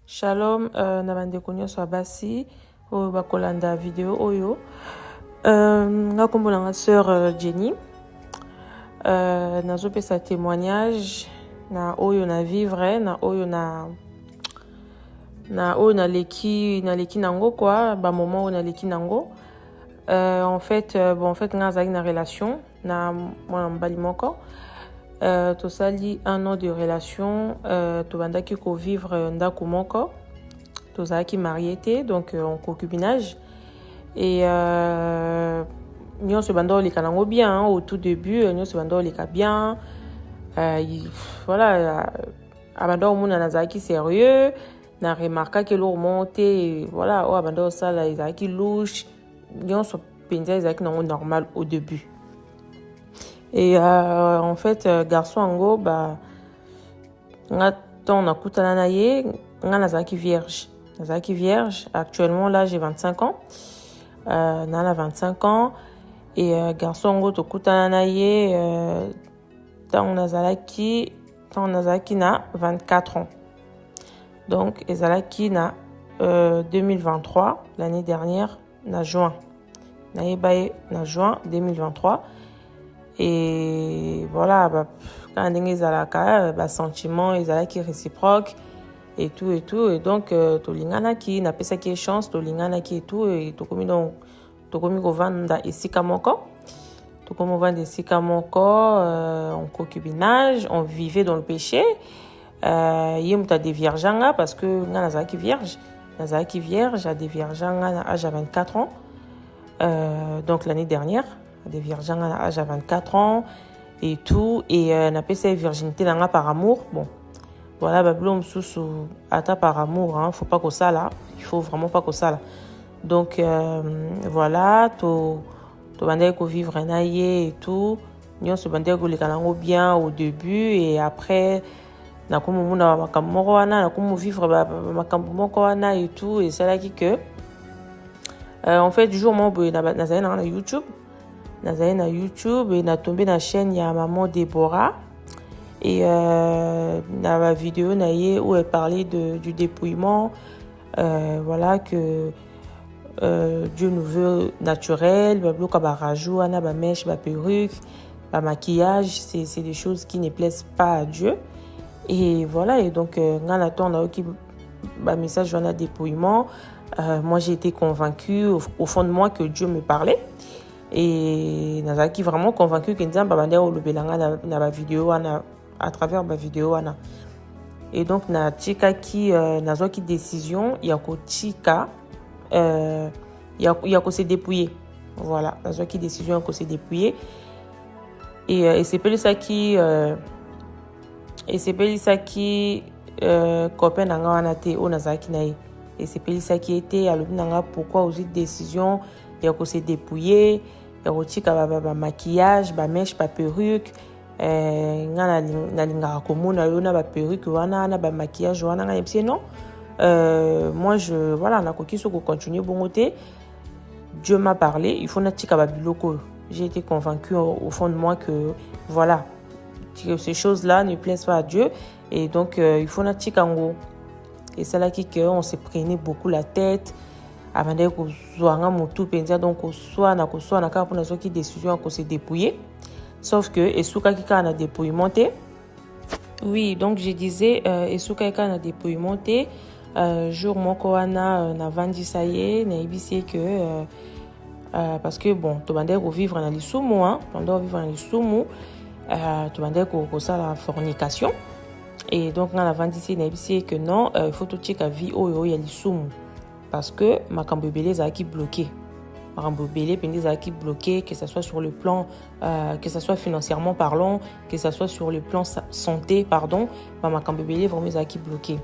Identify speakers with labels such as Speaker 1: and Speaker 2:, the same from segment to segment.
Speaker 1: Shalom, na bandeko nyonso abasi oyo bakolanda video oyo. Nga kombo na nga sœur Jenny. Nazopesa témoignage na oyo na vivre na oyo na leki nango quoi, ba moment oyo na leki nango. En fait nga azali na relation na mwana mobali moko. Tosali un an de relation, tobandaki ko vivre ndako moko, tozalaki marié te, donc en concubinage. Et nyonso banda oleka nango bien, hein, au tout début nyonso banda oleka bien. Voilà, abanda omona nazalaki sérieux, na remarqué que lo monté, voilà, o abanda osala ezalaki louche, nyonso penza ezalaki nango normal au début. Et en fait, garçon ango, nga ton nakutana na ye, nga nazalaki vierge. Nazalaki vierge. Actuellement, là, j'ai 25 ans. Nana 25 ans. Et garçon ango, tokutana na ye, tant nazalaki na 24 ans. Donc, ezalaki na 2023, l'année dernière, na juin. Na juin 2023. Et voilà, quand on a sentiment, ils ont qui réciproque et tout. Et donc, tolingana qui n'a pas ça qui est chance, tolingana qui et tout. Et to comme vendre ici kamoko. To comme vendre ici kamoko, en concubinage, on vivait dans le péché. Yem ta des vierges parce que nazaki vierge, a des vierges à âge à 24 ans. Donc l'année dernière. Des vierges à l'âge à 24 ans et tout. Et on appelle ça virginité par amour. Bon, voilà, bablom sous ata par amour. Hein, faut pas que ça là. Il faut vraiment pas que ça là. Donc voilà, to bandé ko vivre naïe et tout. Nyon se bandé ko les kalango bien au début et après na comme mona makamoko wana na comme vivre makamoko wana et tout. Et c'est là que en fait du jour mon boy na YouTube. Nazali na YouTube et na tombé na chaîne ya maman Déborah et na la vidéo na ye où elle parlait du dépouillement, voilà que Dieu nous veut naturel, bloka ba rajou ana ba mèche ba perruque, ba maquillage, c'est des choses qui ne plaisent pas à Dieu. Et voilà, et donc nga na ton na ki ba message on a dépouillement, moi j'ai été convaincue au fond de moi que Dieu me parlait. Et nazaki vraiment convaincu que nzamba babande o lobelanga na ba vidéo ana à travers ba vidéo ana. Et donc na tika ki nazoki décision ya ko tika ya ko se dépouiller. Voilà, nazoki décision ko se dépouiller. Et c'est pas ça qui copain nanga wana te o nazaki na ye. Et c'est pas ça qui était à l'obinanga pourquoi aussi décision ya ko se dépouiller. Erotika ba maquillage, ba mèche, ba perruque, nga na linga komona yo na ba perruque wana na ba maquillage wana nga yepsi non. Moi voilà na koki so ko continuer bongoté. Dieu m'a parlé, il faut na tika ba biloko. J'ai été convaincue au fond de moi que voilà, que ces choses-là ne plaisent pas à Dieu et donc il faut na tika ngo. Et c'est là qu'on se prenait beaucoup la tête. Avant de mutu penza donc soit na ka pour na soki décision ko se dépouiller sauf que esuka kika na dépouillement te. Oui, donc je disais esuka kika na dépouillement te jour moko wana na vandisa ye na ibisi que parce que bon to bande ko vivre na lisumu hein pendant vivre na lisumu to bande ko ça la fornication et donc na vandisa na ibisi que non il faut tout checker vie oyo ya lisumu. Parce que makambo belé zaki bloqué. Makambo belé pendi zaki bloqué, que ça soit sur le plan que ça soit financièrement parlant, que ça soit sur le plan santé pardon, makambo belé vraiment zaki bloqué.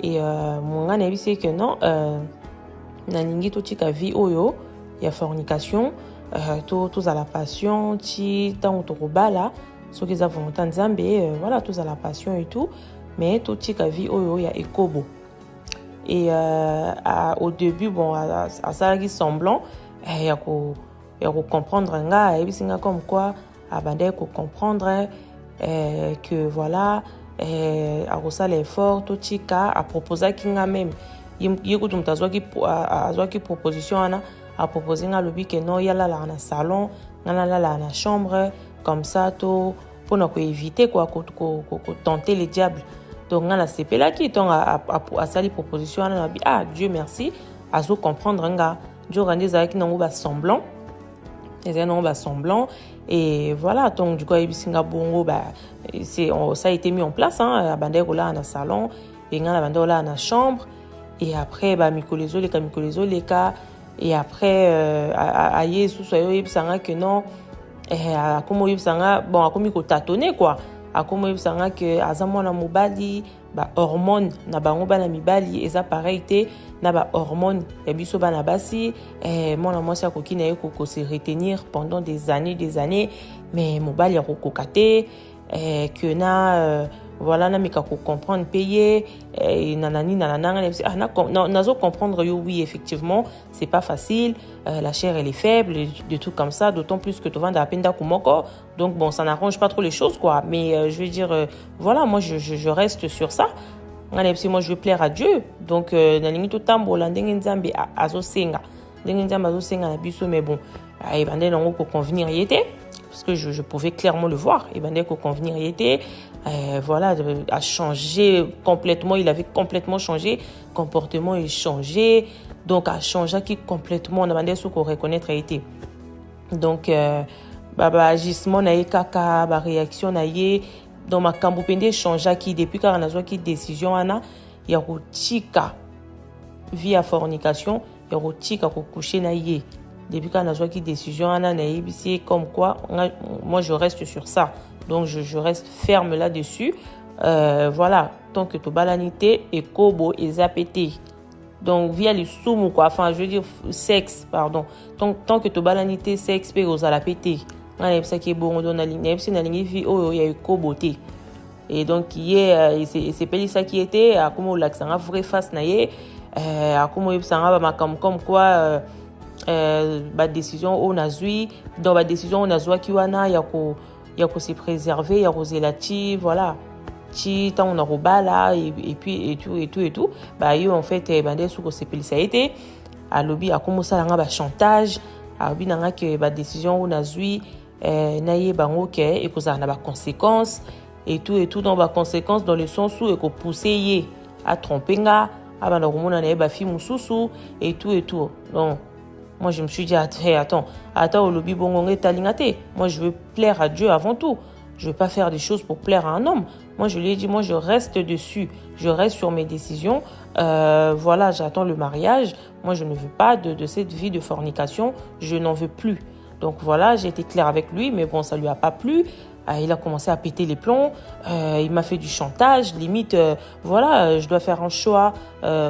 Speaker 1: Et mon gars n'a c'est que non na lingi to tika vie oyo, il y a fornication, tous à la passion, ti tant to robala, ceux qui ont volonté nzambe, voilà tous à la passion et tout, mais to tika vie oyo il y a ekobo. Et au début bon à ça qui semblant il y a comprendre nga et puis comme quoi abandé ko comprendre que voilà akosala effort totika apropozaki nga même ye kutu mutu azwaki proposition wana apropose nga alobi ke non yalalaka na salon nga nalalaka na chambre comme ça to mpona koéviter quoi tenter le diable. Donc nga nasepelaki ntongo asali proposition wana nabi Dieu merci azo comprendre nga nzoka nde ezalaki nango basemblant et voilà. Donc du coup ayebisinga bongo ça a été mis en place abandaki kolala na salon et nga nabandaki kolala na chambre et après mikolo ezoleka et après aye susu ayoyebisanga que non akomi oyebisanga bon akomi kotatone quoi akomi oyebisanga que aza mwana mobali hormone na bango bana mibali eza pareil te na hormone ya biso bana basi mwana mwasi akoki na ye se retenir pendant des années mais mobali akokoka te que na voilà na mika comprendre payer nanani nazo comprendre oui effectivement c'est pas facile, la chair elle est faible, des trucs comme ça, d'autant plus que tu vends à penda kumoko, donc bon ça n'arrange pas trop les choses quoi, mais je veux dire voilà, moi je reste sur ça. Moi je veux plaire à Dieu, donc nalingi to tambola ndenge nzambe azosenga na biso, mais bon ebandé nango ko convenir yete parce que je pouvais clairement le voir, ebandé ko convenir yete. Voilà, a changé complètement, il avait complètement changé, comportement est changé, donc a changé qui complètement, on a demandé ce qu'on reconnaître a été. Donc agissement na kaka, réaction na ye, donc ma kambupende changé qui depuis quand on a qui décision ana, ya rotika via fornication, ya rotika ko coucher na ye. Depuis quand on a qui décision ana na yebisi comme quoi moi je reste sur ça. Donc, je reste ferme là-dessus. Voilà, tant que tu balanité et kobo et zapété. Donc, via les soumou, quoi. Enfin, je veux dire, sexe, pardon. Tant que tu balanité, sexe, peut aux la pété. On a ça qui est bon, on a ligne. C'est une ligne vie, il y a eu koboté. Et donc, c'est pas ça qui était, à comment l'accent a vrai face naïe, à comment il s'en va, comme quoi, décision on a zui, dans la décision on a zoi qui wana, il y a se préserver, il y a rosé la ti, voilà. Ti tant on a roba là et puis et tout. Yo en fait bandé sous que c'est ça a été à lobby a commencé à nga chantage, a lobby nga que décision on a zui naie bango que et que ça na conséquences et tout dans conséquences dans le sens où et que pousser à tromper nga abana romona na fi mususu et tout. Donc moi, je me suis dit, attends, au lobby bongo talingate. Moi, je veux plaire à Dieu avant tout. Je veux pas faire des choses pour plaire à un homme. Moi, je lui ai dit, moi, je reste dessus. Je reste sur mes décisions. Voilà, j'attends le mariage. Moi, je ne veux pas de cette vie de fornication. Je n'en veux plus. Donc, voilà, j'ai été claire avec lui, mais bon, ça lui a pas plu. Il a commencé à péter les plombs. Il m'a fait du chantage. Limite, voilà, je dois faire un choix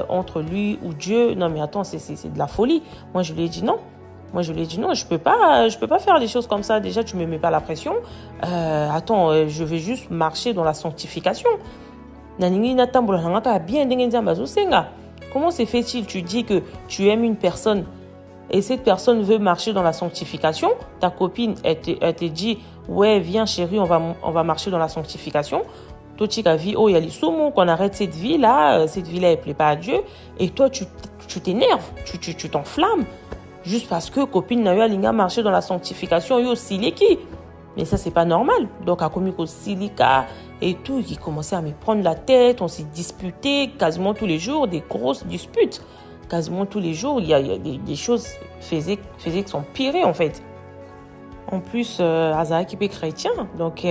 Speaker 1: entre lui ou Dieu. Non, mais attends, c'est de la folie. Moi, je lui ai dit non. Je peux pas faire des choses comme ça. Déjà, tu me mets pas la pression. Attends, je vais juste marcher dans la sanctification. Comment se fait-il? Tu dis que tu aimes une personne et cette personne veut marcher dans la sanctification. Ta copine, elle te dit, ouais, viens chérie, on va marcher dans la sanctification. Toi, tu as vu, il y a les soumous, qu'on arrête cette vie-là, elle plaît pas à Dieu. Et toi, tu t'énerves, tu t'enflammes. Juste parce que copine n'a eu à l'inga marcher dans la sanctification, yo siliki. Mais ça, c'est pas normal. Donc, à commis au silica et tout, qui commençait à me prendre la tête, on s'est disputé quasiment tous les jours, des grosses disputes. Quasiment tous les jours, il y a des choses faisaient qui sont pires en fait. En plus, Azaki est chrétien, donc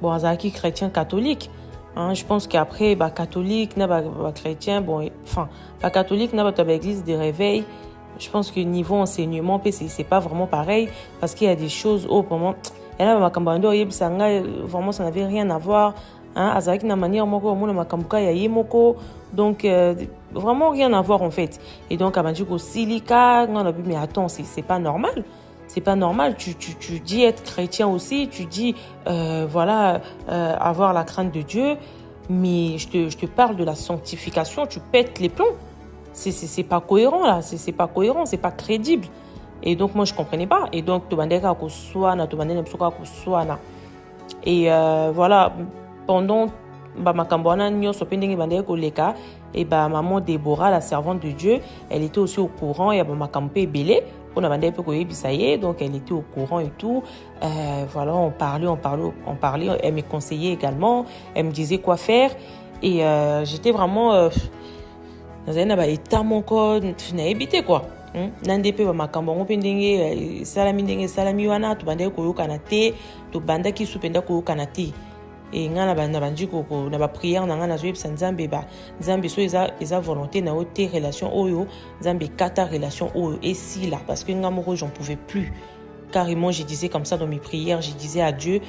Speaker 1: bon, Azaki chrétien catholique. Hein, je pense qu'après, catholique, chrétien, bon, enfin, catholique, église de réveil. Je pense que niveau enseignement, c'est pas vraiment pareil parce qu'il y a des choses vraiment, vraiment ça n'avait rien à voir. Azaki na manière moko mona makambuka ya yemoko, donc vraiment rien à voir en fait. Et donc abandiko silica, mais attends, c'est pas normal. C'est pas normal. Tu dis être chrétien aussi, tu dis voilà avoir la crainte de Dieu, mais je te parle de la sanctification, tu pètes les plombs. C'est pas cohérent là, c'est pas cohérent, c'est pas crédible. Et donc moi je comprenais pas. Et donc tobandeka ko soana, tobandena psoka ko soana. Et voilà, pendant ba makambo wana nyonso pe ndenge bandeki koleka et ba maman Déborah la servante de Dieu elle était aussi au courant ya ba makambo pe belé on a bandeki pe koyebisa ye donc elle était au courant et tout voilà on parlait elle me conseillait également elle me disait quoi faire et j'étais vraiment dans un état mon corps n'a évité quoi nande pe ba makambo ngo pe ndenge salami wana to bandeki koyokana te to bandaki supenda koyokana te et ngana banda banji koko na ba prière na ngana zoyebisa nzambe ba nzambe so eza volonté na ote relation oyo nzambe kata relation oyo et si là parce que ngamoko j'en pouvais plus carrément je disais comme ça dans mes prières je disais à Dieu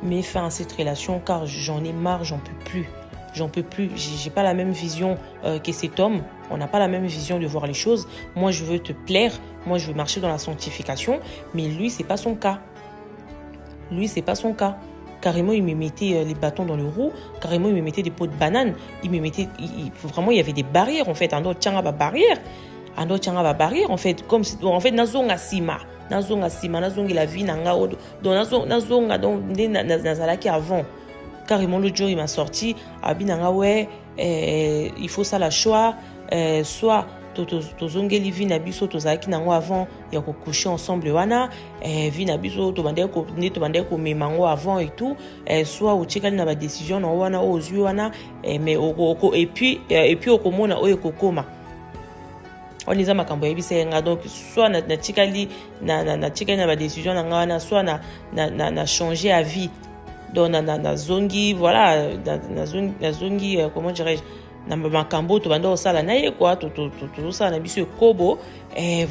Speaker 1: mets fin à cette relation car j'en ai marre j'en peux plus j'ai pas la même vision que cet homme on n'a pas la même vision de voir les choses moi je veux te plaire moi je veux marcher dans la sanctification mais lui c'est pas son cas carrément il me mettait les bâtons dans le roue carrément il me mettait des pots de banane vraiment il y avait des barrières en fait ando tchanga ba barrière en fait comme si en fait nazonga sima nazonga la vie nanga donc nazonga donc nazalaki avant carrément le jour il m'a sorti abinanga ouais il faut ça la choix soit tozongeli vi na biso tozalaki nango avant ya coucher ensemble wana vi na biso tobandeki komema ngo avant et tout soit otikali na ba décision na wana ozwi wana mais et puis okomona oyo kokoma on eza makambo yebisenga donc soit na tikali na ba décision na wana soit na changer à vie donc na zongi voilà na zongi comment dirais-je na makambo to banda osala na ye quoi to sala na biso kobo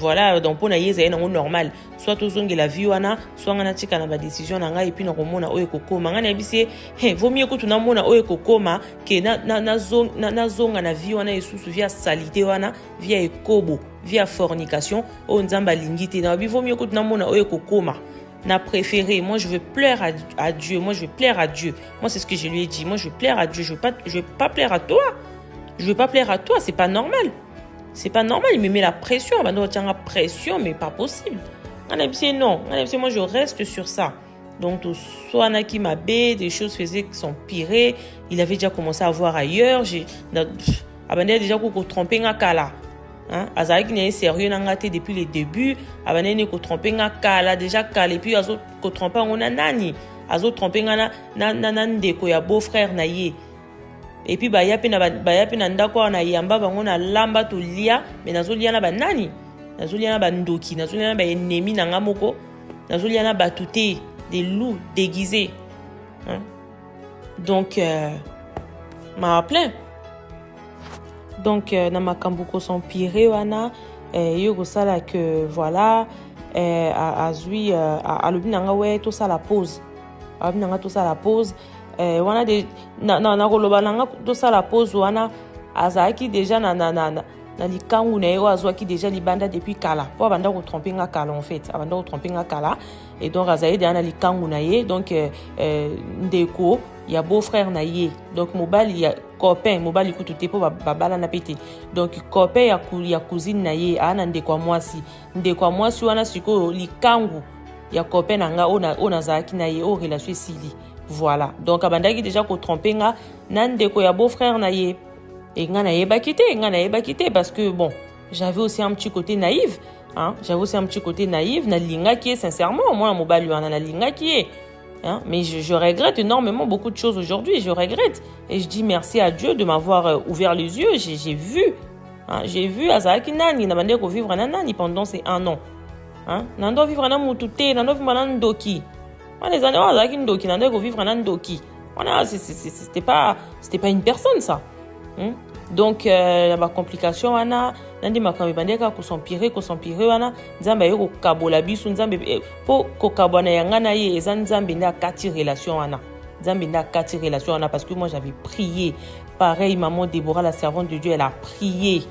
Speaker 1: voilà donc pona yeza ena normal soit to zongi la vie wana soit ngana tika na ba décision na nga et puis na komona oyo kokoma ngana bise vaut mieux que tu na mona oyo kokoma ke na zonga na vie wana esusu via salité wana via ekobo via fornication o nzamba lingite na vaut mieux que tu na mona oyo kokoma n'a préféré moi je veux plaire à Dieu moi c'est ce que je lui ai dit moi je veux plaire à Dieu je veux pas plaire à toi c'est pas normal il me met la pression la pression mais pas possible non moi je reste sur ça donc soit qui m'a bé des choses faisaient qui sont pires il avait déjà commencé à voir ailleurs déjà qu'on tromper nga kala azalaki n'est sérieux nangate depuis le début abanene ko tromper nga kala déjà kala et puis azo ko tromper on a nani azo tromper nga na ndeko ya beau frère na ye et puis ba yapi na ndako na yamba bango na lamba to lia mais nazolia na banani nazolia na bandoki nazolia na ba ennemi na ngamoko nazolia na batute des loups déguisés donc m'a plein donc na makambo ko s'empirer wana yo sala que voilà azui alobi nanga we to sala pause alobi nanga to sala pause wana de na koloba nanga to sala pause wana azaki déjà na likangu na yo azwaki déjà libanda depuis kala po abanda ko tromper nga kala en fait abanda ko tromper nga kala et donc azali déjà na likangu na ye donc ndeko ya beau frère na ye donc mobali ya copain mobali kutu te po babala na pete donc copain ya cousine na ye ana ndeko kwa mwasi wana siko likangu ya copain nanga ona zaki na ye o relation sili voilà donc abandaki déjà ko tromper nga na ndeko ya beau frère na ye et nga na yeba kité parce que bon j'avais aussi un petit côté naïf na linga qui est sincèrement moi mobali wana na linga qui est mais je regrette énormément beaucoup de choses aujourd'hui. Je regrette. Et je dis merci à Dieu de m'avoir ouvert les yeux. J'ai vu Azaki Nani, n'a pas vivre en Nani pendant ces 1 an. Nando vivre en Moutoute, Nando vivre en Ndoki. Les années Azaki Ndoki, Nando vivre en Ndoki. C'était pas une personne ça. Donc la complication wana nandi makambi bandeka ko s'empirer wana nzambe yo ko kabola biso nzambe po ko kabona yanga na ye eza nzambe nda kati relation wana parce que moi j'avais prié pareil maman Déborah la servante de Dieu elle a prié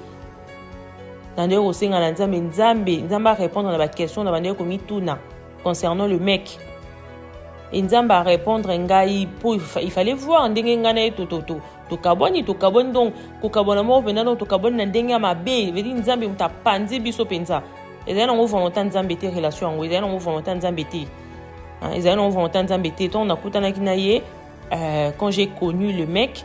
Speaker 1: nandi ko senga na nzambe répondre à la question na bandeko mituna concernant le mec et nzambe a répondre ngai po il fallait voir ndenge ngana to kaboni donc ko kabona mo penda donc to kaboni na ndenge ya mabe veut dire nzambe muta panzi biso penza ezana ngo volonté nzambe te relation ngo ezana ngo volonté nzambe te ezana ngo volonté nzambe te to na kutana kina ye quand j'ai connu le mec,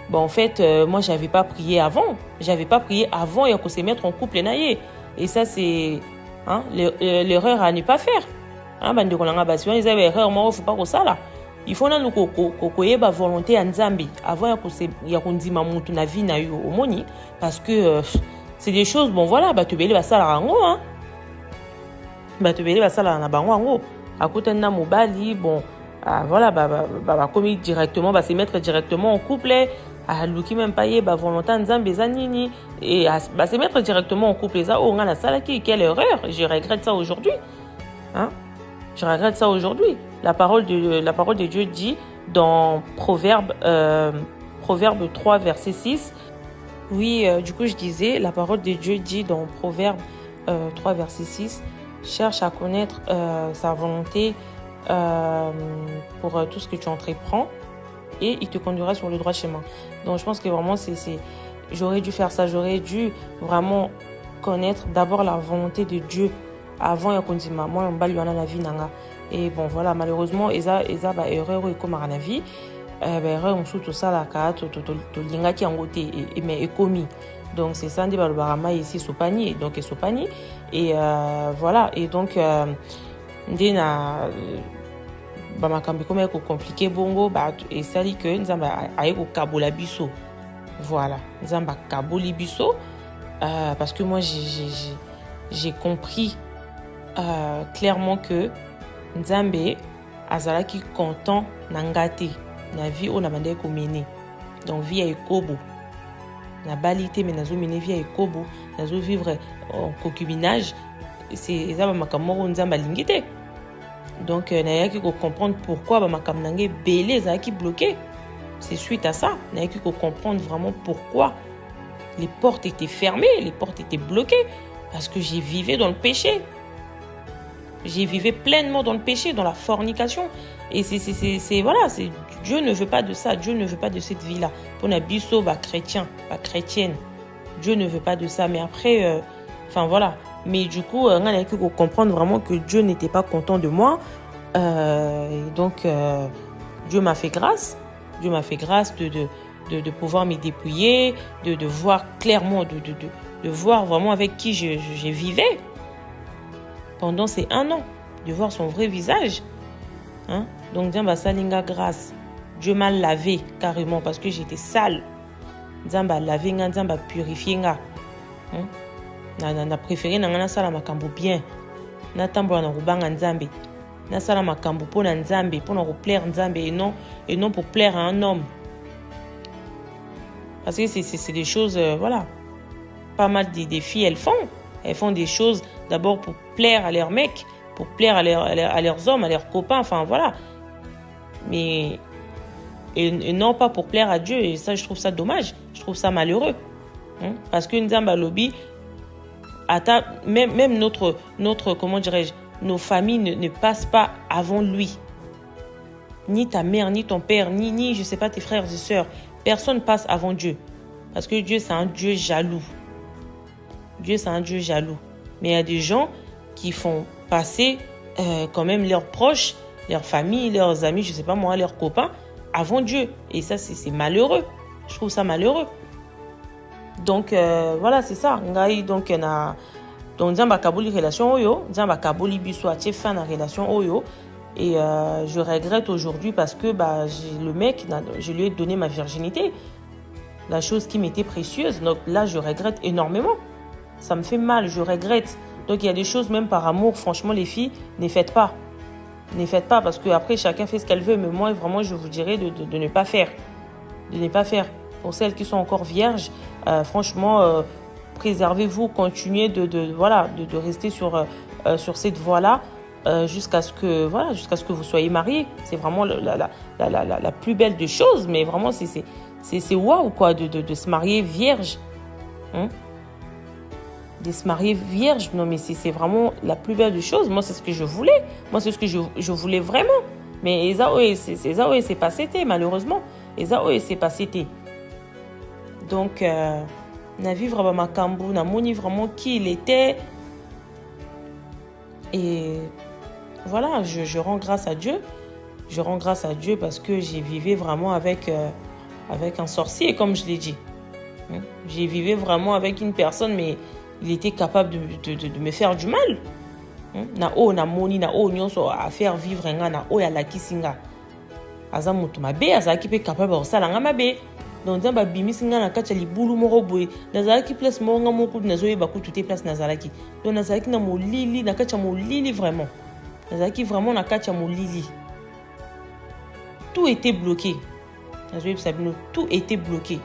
Speaker 1: bon, en fait, moi, j'avais pas prié avant. J'avais pas prié avant et qu'on se mettre en couple naïe. Et ça, c'est hein, l'erreur à ne pas faire. Hein, bande de kolanga basi, ils avaient erreur, moi, faut pas que ça là. Il faut na ko yeba volonté en Nzambi avant ya kondima mutu na vie na yo omoni parce que c'est des choses bon voilà ba tebele ba sala rango hein. Ba tebele ba sala na bango rango. Akuta na mobali bon voilà ba commis directement ba se mettre directement en couple luki même pas yeba volonté en Nzambi za nini et ba se mettre directement en couple ça o ngana sala qui quelle erreur, je regrette ça aujourd'hui. Hein? Je regrette ça aujourd'hui. La parole de Dieu dit dans Proverbe 3, verset 6. Oui, du coup, je disais, la parole de Dieu dit dans Proverbe 3, verset 6, cherche à connaître sa volonté pour tout ce que tu entreprends et il te conduira sur le droit chemin. Donc, je pense que vraiment, j'aurais dû faire ça. J'aurais dû vraiment connaître d'abord la volonté de Dieu avant ya kondima moi mbali wana na vie nanga et bon voilà malheureusement eza ba erreur comme à la vie ba erreur musu to sala ka to linga ki angote et mais ekomi donc c'est ça ndi ba barama ici sopani donc sopani et voilà et donc ndina ba makambi comme eko compliqué bongo ba et sali que nzamba ayeko kabola biso voilà nzamba kaboli biso parce que moi j'ai compris clairement que Nzambe azalaki content na ngate na vie on a bandé ko mener donc vie à ekobo na balité mais nazo mener vie à ekobo nazo vivre en concubinage c'est ça ba makamoko Nzambe lingité donc na yaki ko comprendre pourquoi ba makam nangé belé zaki bloqué c'est suite à ça na yaki ko comprendre vraiment pourquoi les portes étaient fermées les portes étaient bloquées parce que j'y vivais dans le péché. J'y vivais pleinement dans le péché, dans la fornication. Et c'est voilà, Dieu ne veut pas de ça. Dieu ne veut pas de cette vie-là. Pour un bisso, chrétien, chrétienne. Dieu ne veut pas de ça. Mais après, enfin voilà. Mais du coup, on a pu comprendre vraiment que Dieu n'était pas content de moi. Et donc, Dieu m'a fait grâce. Dieu m'a fait grâce de pouvoir me dépouiller, de voir clairement, de voir vraiment avec qui je vivais. Pendant ces 1 an, de voir son vrai visage. Hein? Donc, Dieu m'a salinga grâce. Dieu m'a lavé carrément parce que j'étais sale. Dieu m'a lavé, Dieu m'a purifié. Na préféré na sala makambo bien. Na tambo na rubanga Nzambe. Na sala makambo pour na Nzambe, pour na plaire Nzambe et non pour plaire à un homme. Parce que c'est des choses, voilà. Pas mal des filles, elles font des choses d'abord pour plaire à leurs mecs, pour plaire à leurs hommes, à leurs copains, enfin voilà. Mais et non pas pour plaire à Dieu. Et ça, je trouve ça dommage. Je trouve ça malheureux. Parce que Nzamba Lobi, même notre comment dirais-je, nos familles ne passent pas avant lui. Ni ta mère, ni ton père, ni je sais pas, tes frères et sœurs. Personne passe avant Dieu. Parce que Dieu, c'est un Dieu jaloux. Dieu, c'est un Dieu jaloux. Mais il y a des gens qui font passer quand même leurs proches, leurs familles, leurs amis, je sais pas moi, leurs copains, avant Dieu. Et ça, c'est malheureux. Je trouve ça malheureux. Donc, voilà, c'est ça. Donc, Nzamba kaboli relation oyo, Nzamba kaboli biso atie fin na relation oyo. Et je regrette aujourd'hui parce que le mec, je lui ai donné ma virginité. La chose qui m'était précieuse. Donc là, je regrette énormément. Ça me fait mal, je regrette. Donc il y a des choses, même par amour, franchement, les filles, ne faites pas. Ne faites pas parce qu'après, chacun fait ce qu'elle veut. Mais moi, vraiment, je vous dirais de ne pas faire. De ne pas faire. Pour celles qui sont encore vierges, franchement, préservez-vous, continuez de rester sur cette voie-là jusqu'à ce que vous soyez mariés. C'est vraiment la plus belle des choses. Mais vraiment, c'est waouh, quoi, de se marier vierge. De se marier vierge, non mais c'est vraiment la plus belle des choses. Moi c'est ce que je voulais, moi c'est ce que je voulais vraiment. Mais c'est pas c'était malheureusement. C'est pas c'était. Donc na vivre à Makambu, na moni vraiment qui il était. Et voilà, je rends grâce à Dieu je rends grâce à Dieu parce que j'ai vécu vraiment avec un sorcier, comme je l'ai dit. J'ai vécu vraiment avec une personne, mais il était capable de me faire du mal. Na o na moni na o nyonso à faire vivre nga na o ya la kisinga. Aza mutu mabe, aza ki pe capable de sala nga mabe. Donc nzamba bimisi nga na kati ya libulu moko boye. Nazalaki place moko nga moko nazoyeba ku toute place nazalaki. Donc nazalaki na molili na kati ya molili vraiment. Nazalaki vraiment na kati ya molili. Tout était bloqué. Tout était bloqué.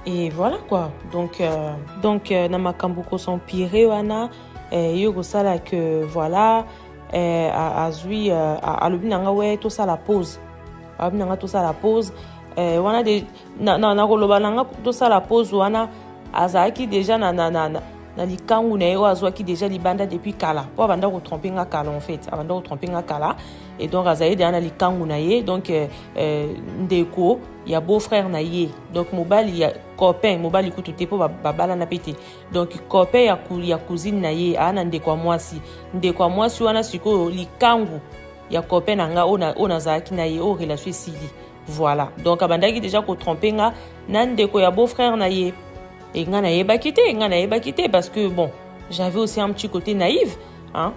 Speaker 1: Et voilà quoi. Donc na makambo ko s'empirer wana yo sala que voilà azui alobi nanga we to sala pause. Alobi nanga to sala pause wana de na koloba nanga to sala pause wana azaki déjà na likangu na yo azwaki déjà libanda depuis kala. Po banda ko tromper nga kala en fait. Abanda ko tromper nga kala et donc azaye de na likangu na ye donc ndeko ya beau-frère na ye. Donc mobali ya copain mobali kututé po babala na pété. Donc copain ya cousine na ye ana ndeko mwasi. Ndeko mwasi wana siko likangu ya copain nanga ona zaki na ye o relation sili. Voilà. Donc abandaki déjà ko tromper nga na ndeko ya beau-frère na ye. Et nga na yeba quitté parce que bon, j'avais aussi un petit côté naïf, hein,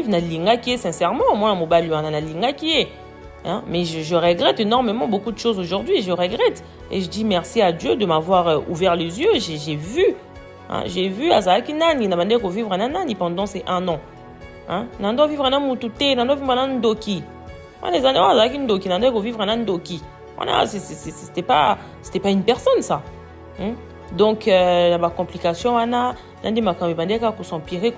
Speaker 1: na linga qui est sincèrement moi mobali wana na linga qui est, hein, mais je regrette énormément beaucoup de choses aujourd'hui, je regrette et je dis merci à Dieu de m'avoir ouvert les yeux, j'ai vu azaki nani na bande ko vivre na nani pendant ces 1 an, hein, nando vivre na mutute, nando vivre na ndoki. On les années azaki ndoki nando ko vivre na ndoki. Voilà, c'était pas une personne ça. Donc la complication wana nandi makambe bandeka ko s'empirer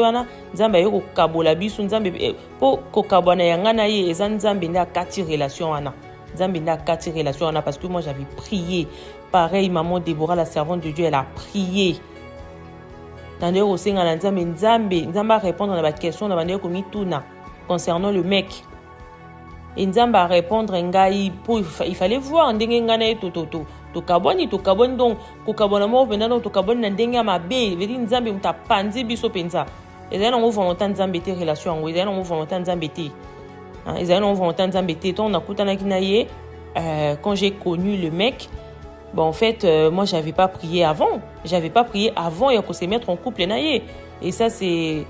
Speaker 1: wana nzambe yo ko kabola bisu nzambe po ko kabana yanga na ye eza nzambe na kati relation wana parce que moi j'avais prié pareil maman Déborah la servante de Dieu elle a prié nandi ko senga na nzambe a répondre à la question na bandeka ko mituna concernant le mec et nzambe a répondre ngai po il fallait voir ndenge ngana toto to kaboni donc ko kabona mo penda donc to kaboni na ndenge mabe veli nzambe mutapanzi biso penza ezana ngo volonté nzambe te relation ngo ezana ngo volonté nzambe te ezana ngo volonté nzambe te to na kutana kinaye quand j'ai connu le mec bon en fait moi j'avais pas prié avant et qu'on se mettre en couple naye et ça c'est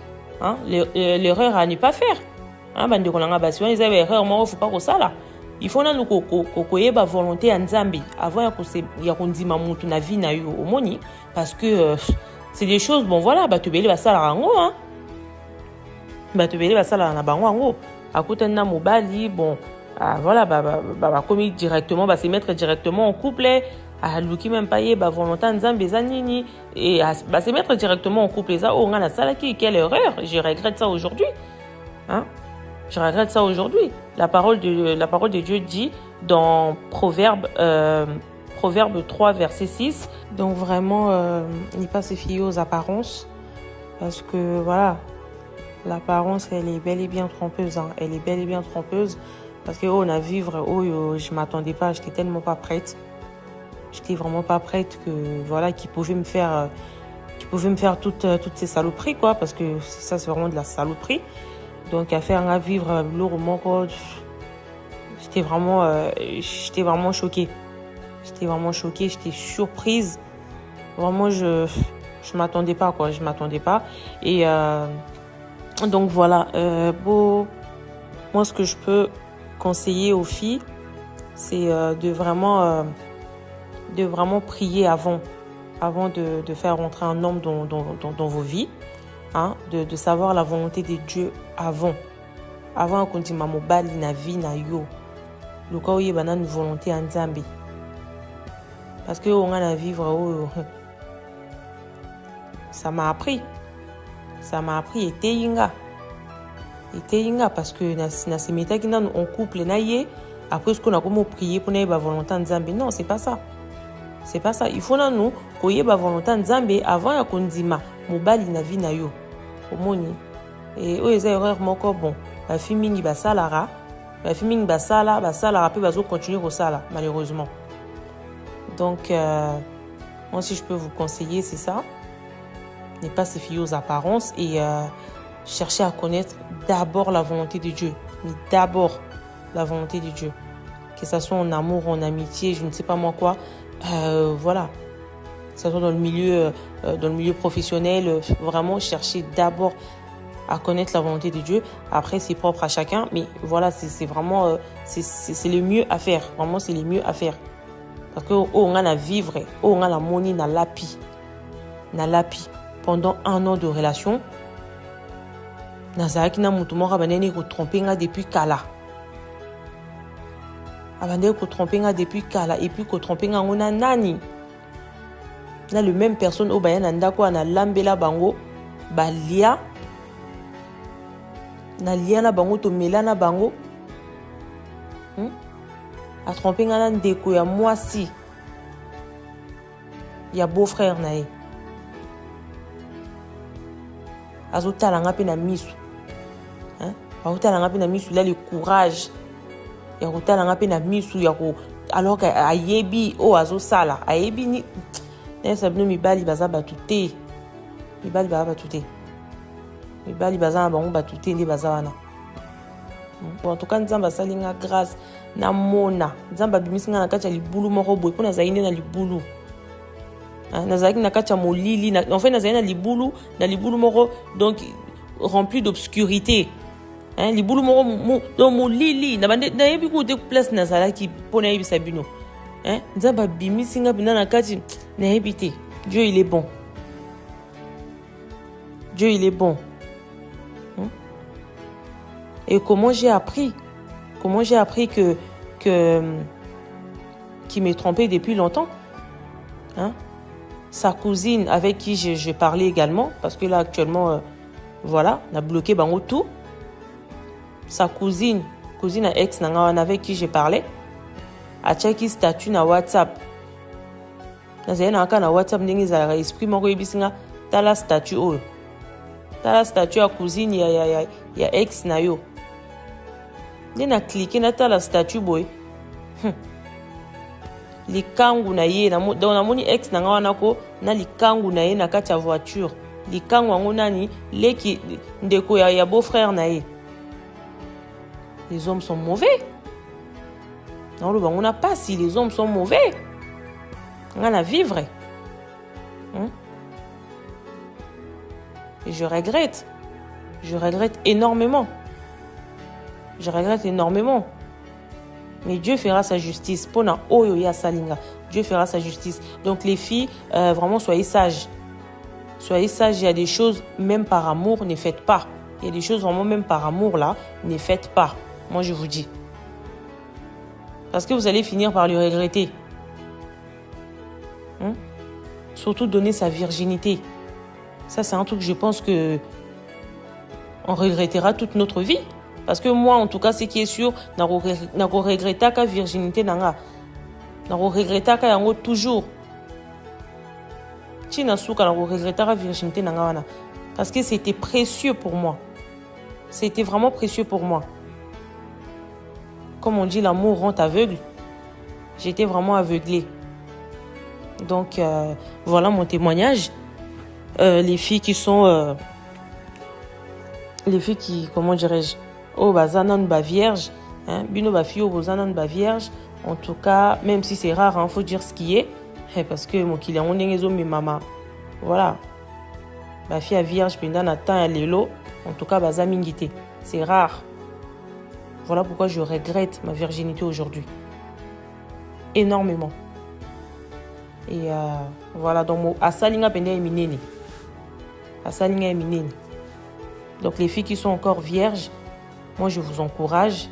Speaker 1: l'erreur à ne pas faire bande ko langa basi ils avaient erreur moi faut pas ko sala. Il faut na koyeba volonté ya nzambe avant ya kondima mutu na vie na yo omoni parce que c'est des choses bon voilà batubeli basala rango hein batubeli basala na bango rango akuta na mobali bon voilà commis directement se mettre directement en couple luki même pas yeba volonté nzambe za nini et se mettre directement en couple ça on a sala qui quelle erreur je regrette ça aujourd'hui hein. Je regrette ça aujourd'hui. La parole de Dieu dit dans Proverbe 3, verset 6. Donc vraiment, ne pas se fier aux apparences. Parce que voilà, l'apparence, elle est bel et bien trompeuse. Hein. Elle est bel et bien trompeuse. Parce que on a vivre, je m'attendais pas, j'étais tellement pas prête. J'étais vraiment pas prête que voilà, qui pouvait me faire toutes ces saloperies, quoi. Parce que ça, c'est vraiment de la saloperie. Donc à faire à vivre lourdement j'étais vraiment choquée. J'étais surprise. Vraiment je m'attendais pas quoi, et donc voilà moi ce que je peux conseiller aux filles c'est de vraiment prier avant de faire rentrer un homme dans vos vies. Hein, de savoir la volonté de Dieu avant qu'on dise mobali na vie na yo le cas où il y a une volonté en Zambie parce que on a vivre ça m'a appris et teyinga parce que na se meta qui en couple na ye après ce qu'on a comme prier pour na ba volonté en Zambie non c'est pas ça il faut na nous koye ba volonté en Zambie avant ya kondima mobali na vie na yo omoni et eza erreur moko bon ba fille mingi basala pe bazo continuer ko sala malheureusement donc moi si je peux vous conseiller c'est ça ne pas se fier aux apparences et cherchez à connaître d'abord la volonté de Dieu. Mais d'abord la volonté de Dieu. Que ce soit en amour, en amitié, je ne sais pas moi quoi. Voilà. Que ce soit dans le milieu professionnel, vraiment cherchez d'abord à connaître la volonté de Dieu. Après, c'est propre à chacun. Mais voilà, c'est vraiment c'est le mieux à faire. Vraiment, c'est le mieux à faire. Parce que on a la vivre, on a la monnaie, na lapi. Pendant 1 an de relation, nazaki na mutu moko abandeni ko tromper nga depuis kala. Abandeni ko tromper nga depuis kala et puis ko tromper nga ngona nani. Na le même personne au bayana ndako na lambela bango balia. Na lia na bango to mela na bango. A tromper nga na ndeko ya mwasi. Ya beau-frère na ye. Azotala nga pe na misu. Azotala nga pe na misu, il a le courage. Ya kotala nga pe na misu ya ko alors que ayebi o azosala, ayebi ni nesa bino mibali baza batute. Mibali baza batute. Mibali baza na bango batute nde baza wana. Bon, en tout cas nzamba salinga grâce na mona. Nzamba bimisinga na kati ya libulu moko boye pona zaine na libulu. Nazaki na kati ya molili en fait nazaki na libulu moko donc rempli d'obscurité. Libulu moko donc molili na bande na yebi ko de place nazalaki pona yebi sabino. Nzamba bimisinga bina na kati na yebi te. Dieu il est bon. Dieu il est bon. Et comment j'ai appris que qui m'est trompé depuis longtemps. Sa cousine avec qui je parlais également, parce que là actuellement, voilà, on a bloqué bango tout. Sa cousine à ex avec qui je parlais, a checké statut na WhatsApp. Na WhatsApp ndenge za esprit moko yebisinga tala statut oyo. Tala statut ya cousine ya ex na yo. Nena cliquer na tala statut boy. Likangu na ye na moni ex na wana ko na likangu na ye na kati ya voiture. Likangu wango nani leki ndeko ya beau-frère na ye. Les hommes sont mauvais. Non le bango na pas si les hommes sont mauvais. On a vivre. Et je regrette énormément. Mais Dieu fera sa justice. Pona oyo ya salinga. Dieu fera sa justice. Donc les filles, vraiment soyez sages. Soyez sages, il y a des choses même par amour, ne faites pas. Il y a des choses vraiment même par amour là, ne faites pas. Moi je vous dis. Parce que vous allez finir par le regretter. Surtout donner sa virginité. Ça c'est un truc que je pense que on regrettera toute notre vie. Parce que moi, en tout cas, ce qui est sûr, je ne regrette pas la virginité. Je ne regrette pas yango toujours. Je ne regrette pas la virginité. Parce que c'était précieux pour moi. C'était vraiment précieux pour moi. Comme on dit, l'amour rend aveugle. J'étais vraiment aveuglée. Donc, voilà mon témoignage. Les filles qui sont... les filles qui, comment dirais-je, oh bazanan ba vierge, bino ba fille oh bazanan ba vierge. En tout cas, même si c'est rare, faut dire ce qui est, parce que mon client on est mes maman, voilà. Ba fille à vierge pendant un temps à l'élo, en tout cas bazamingité, c'est rare. Voilà pourquoi je regrette ma virginité aujourd'hui, énormément. Et voilà donc mon asalinga pendant emineni, asalinga emineni. Donc les filles qui sont encore vierges, moi je vous encourage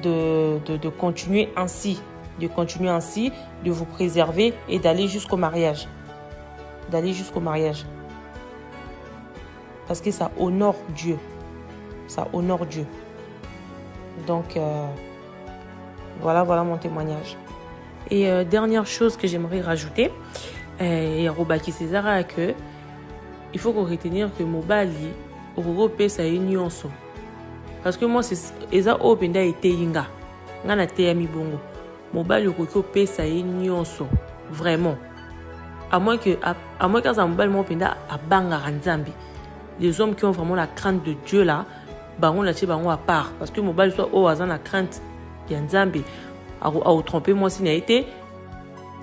Speaker 1: de continuer ainsi, de vous préserver et d'aller jusqu'au mariage. Parce que ça honore Dieu. Donc voilà mon témoignage. Et dernière chose que j'aimerais rajouter, et Robaki César, que il faut qu'on retenir que Mobali ça est nyonso. Parce que moi c'est eza openda été inga ngana te ya mibongo mobali okoko pesa ye nyonso vraiment à moins que ça mobali mo openda abanga nzambi les hommes qui ont vraiment la crainte de Dieu là, bango la bango à part. Parce que mobile soit au hasard la crainte, bien Nzambe, à tromper moi si n'a été,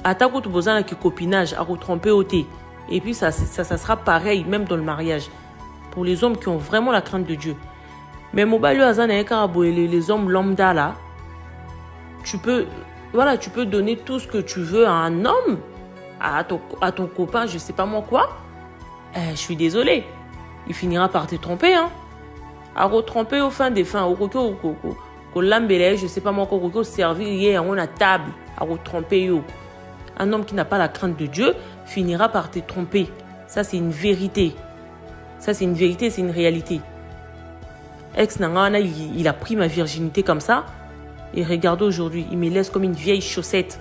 Speaker 1: attaque tout besoin qui copinage, à tromper au thé. Et puis ça sera pareil même dans le mariage. Pour les hommes qui ont vraiment la crainte de Dieu. Mais mobile hasard n'a pas les hommes lambda là, tu peux donner tout ce que tu veux à un homme, à ton copain, je sais pas moi quoi. Je suis désolée. Il finira par te tromper, hein. À retromper au fin des fins, au lambele, je sais pas moi quoi, au servir on a table, à retromper yo. Un homme qui n'a pas la crainte de Dieu finira par te tromper. Ça c'est une vérité. Ça c'est une vérité, c'est une réalité. Ex Nangana, il a pris ma virginité comme ça. Et regardez aujourd'hui, il me laisse comme une vieille chaussette.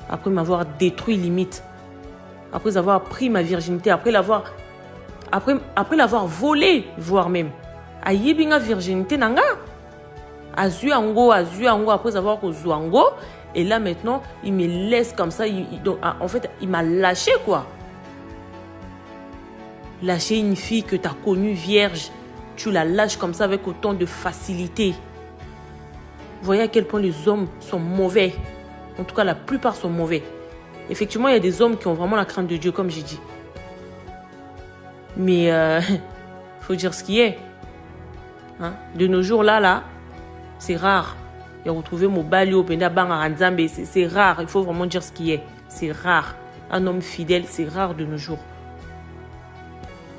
Speaker 1: Après m'avoir détruit limite. Après avoir pris ma virginité, après l'avoir volé, voire même. A yibinga virginité nanga. Azu ango, après avoir kozou ango. Et là maintenant, il me laisse comme ça. Donc, en fait, il m'a lâché quoi. Lâcher une fille que tu as connue vierge. Tu la lâches comme ça avec autant de facilité. Vous voyez à quel point les hommes sont mauvais. En tout cas, la plupart sont mauvais. Effectivement, il y a des hommes qui ont vraiment la crainte de Dieu, comme j'ai dit. Mais il faut dire ce qui est. Hein? De nos jours, là, c'est rare. Et retrouver mon balio, c'est rare. Il faut vraiment dire ce qui est. C'est rare. Un homme fidèle, c'est rare de nos jours.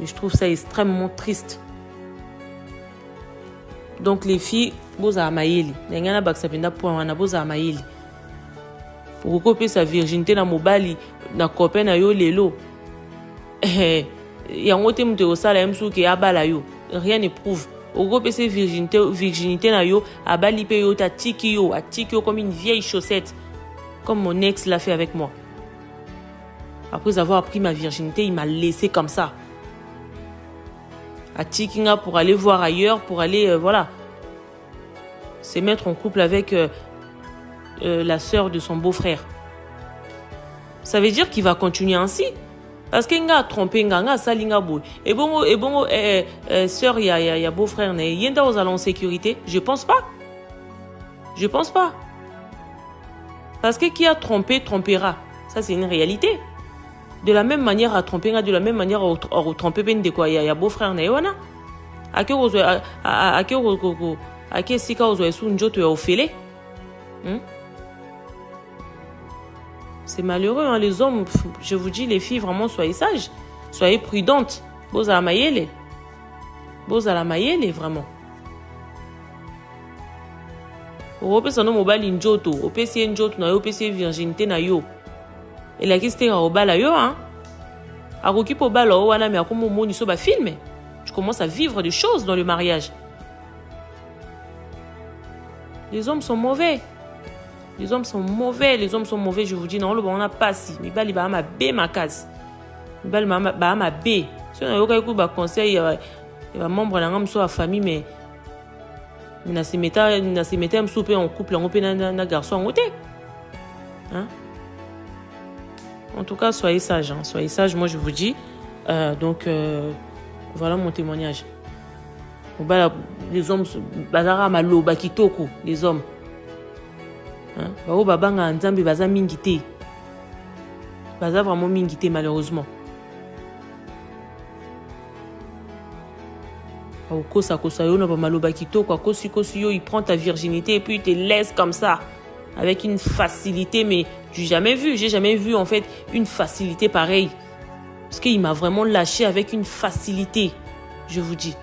Speaker 1: Et je trouve ça extrêmement triste. Donc les filles, boza amaeli. N'engana baksapenda pour wana boza amaeli. Pour couper sa virginité na mobali na copain na yo lelo. Yango te mute osala msu ke abala yo. Rien ne prouve. Au couper sa virginité na yo abali pe yo ta tiki yo, comme une vieille chaussette. Comme mon ex l'a fait avec moi. Après avoir pris ma virginité, il m'a laissé comme ça. À Tikinga pour aller voir ailleurs, pour aller, se mettre en couple avec la sœur de son beau-frère. Ça veut dire qu'il va continuer ainsi. Parce qu'il a trompé, il a salinga boy. Et bon, sœur, il y a beau-frère, il y a aux allons en sécurité. Je pense pas. Je pense pas. Parce que qui a trompé, trompera. Ça, c'est une réalité. De la même manière à tromper, de la même manière à tromper ben de quoi il y a beau-frère naïwana. À qui sika ozo esu njoto ya ofele. C'est malheureux, hein, les hommes. Je vous dis, les filles, vraiment, soyez sages. Soyez prudentes. Boza la mayele, vraiment. Opesa no mobile njoto, opesi njoto na yo, opesi virginité na yo. Et la question au bal yo, hein. A roki po bal o wana mais a comme moni so ba film. Tu commences à vivre des choses dans le mariage. Les hommes sont mauvais. Les hommes sont mauvais, je vous dis non, on a pas si. Mais bali ba ma bé ma case. Bali ba ma bé. Si on a eu ba conseil il va membre na ngam so a famille mais na se mettait un souper en couple en na garçon en côté. Hein? En tout cas, soyez sages. Hein. Soyez sages, moi je vous dis. Donc, voilà mon témoignage. Les hommes, bazara malo, bakitoko, les hommes. Bao babanga nzambe baza mingité. Baza vraiment mingité, malheureusement. Kosa yo na ba malo bakitoko, kosi yo, il prend ta virginité et puis il te laisse comme ça. Avec une facilité, mais j'ai jamais vu en fait une facilité pareille. Parce qu'il m'a vraiment lâché avec une facilité, je vous dis.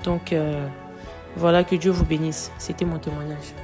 Speaker 1: Donc, voilà, que Dieu vous bénisse. C'était mon témoignage.